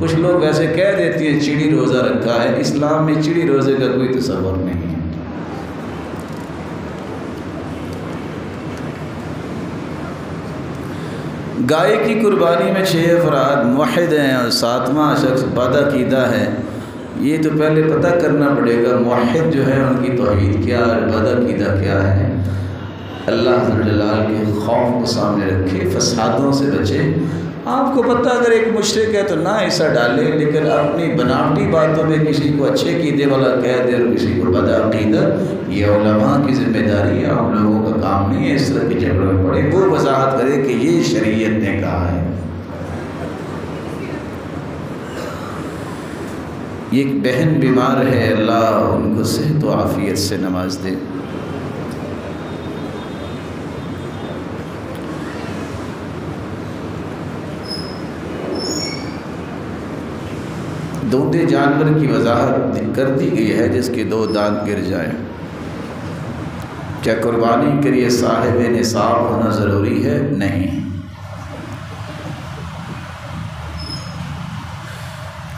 کچھ لوگ ویسے کہہ دیتی ہیں چڑی روزہ رکھا ہے، اسلام میں چڑی روزے کا کوئی تصور نہیں ہے۔ گائے کی قربانی میں 6 افراد موحد ہیں اور 7واں شخص بدعقیدہ ہے۔ یہ تو پہلے پتہ کرنا پڑے گا موحد جو ہے ان کی توحید کیا ہے، بدعقیدہ کیا ہے۔ اللہ ذو الجلال کے خوف کو سامنے رکھے، فسادوں سے بچے۔ آپ کو پتہ اگر ایک مشرک ہے تو نہ حصہ ڈالے، لیکن اپنی بناوٹی باتوں میں کسی کو اچھے عقیدے والا کہہ دے اور کسی کو بدعقیدہ، یہ علماء کی ذمہ داری ہے، عام لوگوں کا کام نہیں ہے اس طرح کے جھگڑوں میں پڑے۔ وہ وضاحت کرے کہ یہ شریعت نے کہا ہے۔ یہ ایک بہن بیمار ہے، اللہ ان کو صحت و عافیت سے نواز دے۔ دودھے جانور کی وضاحت کر دی گئی ہے جس کے 2 دانت گر جائیں۔ کیا قربانی کے لیے صاحب نصاب ہونا ضروری ہے؟ نہیں۔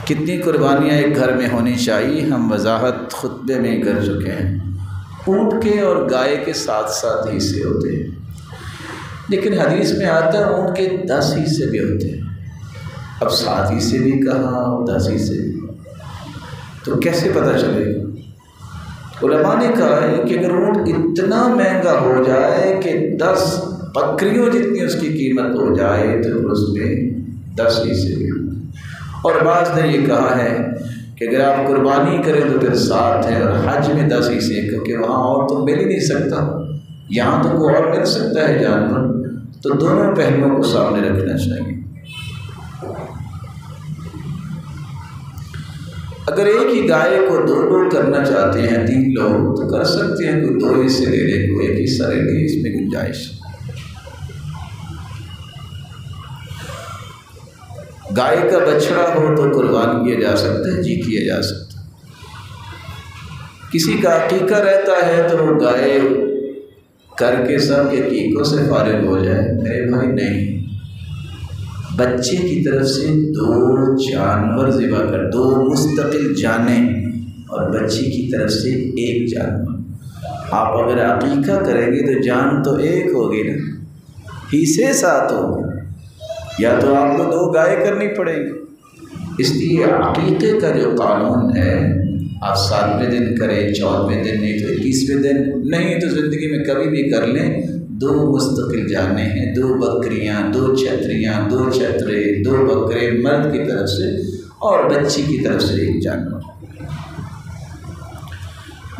کتنی قربانیاں ایک گھر میں ہونی چاہیے؟ ہم وضاحت خطبے میں کر چکے ہیں۔ اونٹ کے اور گائے کے 7 حصے ہوتے ہیں، لیکن حدیث میں آتا ہے اونٹ کے 10 حصے بھی ہوتے ہیں۔ اب 7 حصے بھی کہا اور 10 حصے بھی، تو کیسے پتہ چلے گا؟ علماء نے کہا ہے کہ اگر اونٹ اتنا مہنگا ہو جائے کہ 10 بکریوں جتنی اس کی قیمت ہو جائے تو اس میں 10 حصے بھی ہوں۔ اور بعض نے یہ کہا ہے کہ اگر آپ قربانی کریں تو پھر 7 ہے، اور حج میں 10 حصے، کیونکہ وہاں اور تو مل ہی نہیں سکتا، یہاں تو کوئی اور مل سکتا ہے جانور، تو دونوں پہلوؤں کو سامنے رکھنا چاہیے۔ اگر ایک ہی گائے کو 2 لوگ کرنا چاہتے ہیں، 3 لوگ تو کر سکتے ہیں، کوئی 2 حصے لے لے، کوئی 1 حصہ لے لے، اس میں گنجائش۔ گائے کا بچڑا ہو تو قربان کیا جا سکتا ہے، جی کیا جا سکتا ہے۔ کسی کا عقیقہ رہتا ہے تو وہ گائے کر کے سب کے عقیقوں سے فارغ ہو جائے، میرے بھائی نہیں، بچے کی طرف سے 2 جانور ذبح کر، 2 مستقل جانیں، اور بچی کی طرف سے 1 جانور۔ آپ اگر عقیقہ کریں گے تو جان تو 1 ہوگی نا، حصے 7 ہوں گے، یا تو آپ کو 2 گائے کرنی پڑے گی۔ اس لیے عقیقے کا جو قانون ہے، آپ 7ویں دن کریں، 14ویں دن نہیں تو 21ویں دن نہیں تو زندگی میں کبھی بھی کر لیں۔ 2 مستقل جانیں ہیں، 2 بکریاں، 2 چھتریاں، 2 چھترے، 2 بکرے مرد کی طرف سے اور بچی کی طرف سے 1 جانور۔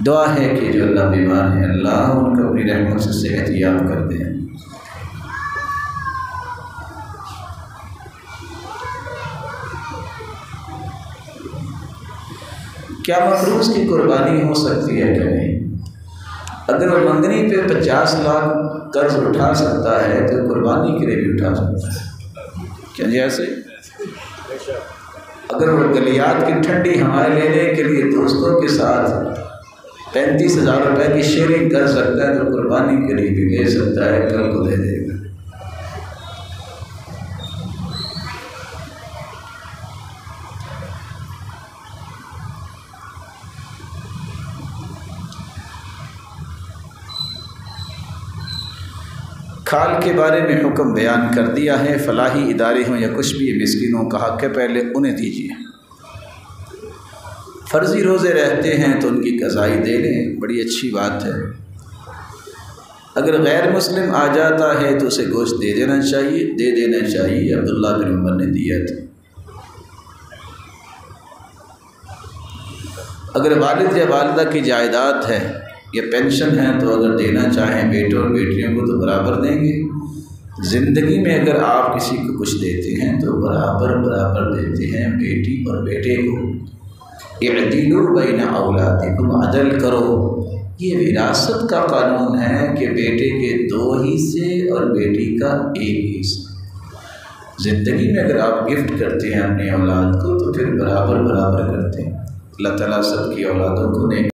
دعا ہے کہ جو اللہ بیمار ہے اللہ ان کو اپنی رحمت سے صحت یاب کر دیں۔ کیا مفروض کی قربانی ہو سکتی ہے کہ نہیں؟ اگر وہ منگنی پہ 50 لاکھ قرض اٹھا سکتا ہے تو قربانی کے لیے بھی اٹھا سکتا ہے، کیا جیسے اگر وہ گلیات کی ٹھنڈی ہوائیں لینے کے لیے دوستوں کے ساتھ 35,000 روپے کی شیئرنگ کر سکتا ہے تو قربانی کے لیے بھی لے سکتا ہے، کل کو دے دے گا۔ کھال کے بارے میں حکم بیان کر دیا ہے، فلاحی ادارے ہوں یا کچھ بھی، مسکینوں کا حق ہے، پہلے انہیں دیجیے۔ فرضی روزے رہتے ہیں تو ان کی قضائی دے لیں، بڑی اچھی بات ہے۔ اگر غیر مسلم آ جاتا ہے تو اسے گوشت دے دینا چاہیے، عبداللہ بن عمر نے دیا تھا۔ اگر والد یا والدہ کی جائیداد ہے یا پینشن ہے تو اگر دینا چاہیں بیٹوں اور بیٹیوں کو تو برابر دیں گے۔ زندگی میں اگر آپ کسی کو کچھ دیتے ہیں تو برابر دیتے ہیں، بیٹی اور بیٹے کو۔ اعدلوا بین اولادکم، عدل کرو، یہ وراثت کا قانون ہے کہ بیٹے کے 2 حصے اور بیٹی کا 1 حصہ۔ زندگی میں اگر آپ گفٹ کرتے ہیں اپنی اولاد کو تو پھر برابر کرتے ہیں۔ اللہ تعالیٰ سب کی اولادوں کو نیک